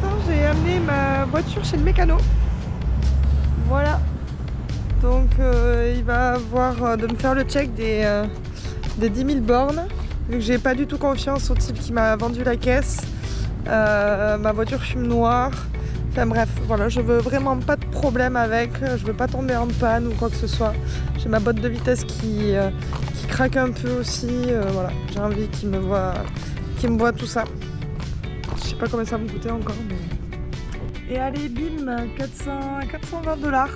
matin, j'ai amené ma voiture chez le mécano. Voilà. Donc il va avoir de me faire le check des 10 000 bornes. Vu que j'ai pas du tout confiance au type qui m'a vendu la caisse. Ma voiture fume noir. Enfin bref, voilà, je veux vraiment pas de problème avec. Je veux pas tomber en panne ou quoi que ce soit. J'ai ma boîte de vitesse qui craque un peu aussi. Voilà, j'ai envie qu'il me voit tout ça. Je sais pas combien ça va me coûter encore. Mais... Et allez, bim, 420 $.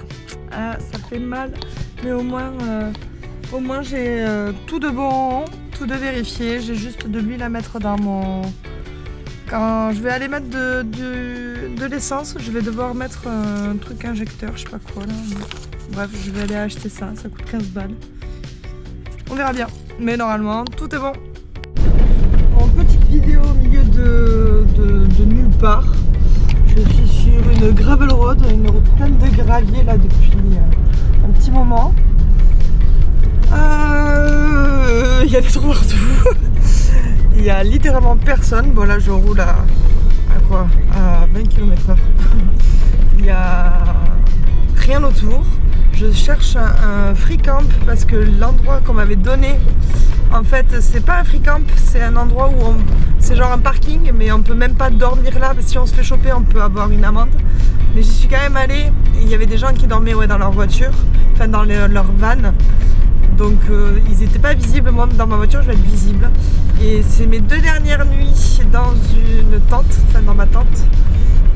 Ça fait mal, mais au moins j'ai tout de bon, tout de vérifié. J'ai juste de l'huile à mettre dans mon... Quand je vais aller mettre de l'essence, je vais devoir mettre un truc injecteur, je sais pas quoi là. Bref, je vais aller acheter ça, ça coûte 15 balles. On verra bien, mais normalement tout est bon. En petite vidéo au milieu de nulle part. Je suis sur une gravel road, une route pleine de gravier là depuis un petit moment. Il y a des trous partout. Il y a littéralement personne. Bon là je roule à quoi? À 20 km/h. Il y a rien autour. Je cherche un free camp parce que l'endroit qu'on m'avait donné, en fait c'est pas un free camp, c'est un endroit où c'est genre un parking, mais on peut même pas dormir là, parce que si on se fait choper on peut avoir une amende. Mais j'y suis quand même allée, et il y avait des gens qui dormaient dans leur voiture, enfin dans leur van. Donc ils n'étaient pas visibles, moi dans ma voiture je vais être visible. Et c'est mes 2 dernières nuits dans une tente, enfin dans ma tente,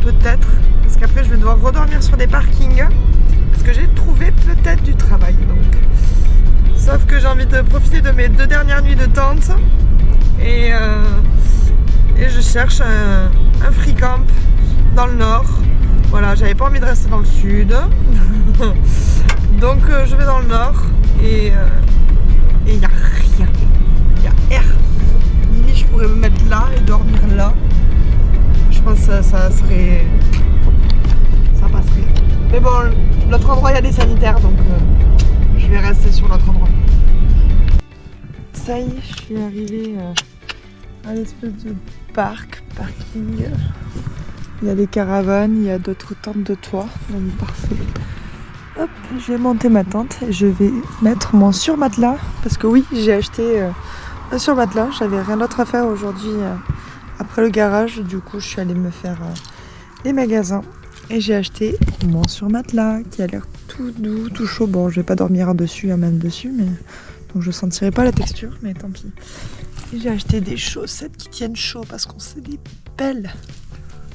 peut-être. Parce qu'après je vais devoir redormir sur des parkings, parce que j'ai trouvé peut-être du travail. Donc. Sauf que j'ai envie de profiter de mes 2 dernières nuits de tente. Et je cherche un free camp dans le nord. Voilà, j'avais pas envie de rester dans le sud. Donc je vais dans le nord et il n'y a rien. Il y a air. Limite je pourrais me mettre là et dormir là. Je pense que ça passerait. Mais bon, l'autre endroit il y a des sanitaires, donc je vais rester sur l'autre endroit. Ça y est, je suis arrivée à l'espèce de parking. Il y a des caravanes, il y a d'autres tentes de toit, donc parfait. Hop, je vais monter ma tente et je vais mettre mon surmatelas. Parce que oui, j'ai acheté un surmatelas. J'avais rien d'autre à faire aujourd'hui après le garage. Du coup, je suis allée me faire les magasins. Et j'ai acheté mon surmatelas qui a l'air tout doux, tout chaud. Bon, je vais pas dormir dessus, même dessus, mais donc je sentirai pas la texture, mais tant pis. Et j'ai acheté des chaussettes qui tiennent chaud parce qu'on sait des pelles.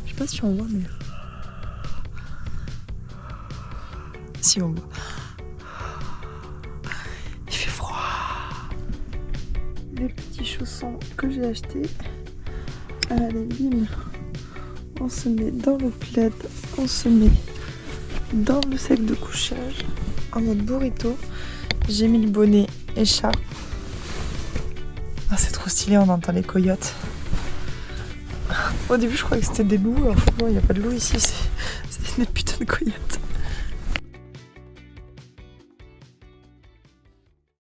Je sais pas si on voit, mais si on voit. Il fait froid. Les petits chaussons que j'ai achetés. Allez, bim. On se met dans le plaid, on se met dans le sac de couchage en mode burrito. J'ai mis le bonnet et chat. Ah, c'est trop stylé, on entend les coyotes. Au début je croyais que c'était des loups, en fait non, il n'y a pas de loups ici, c'est une putain de coyote.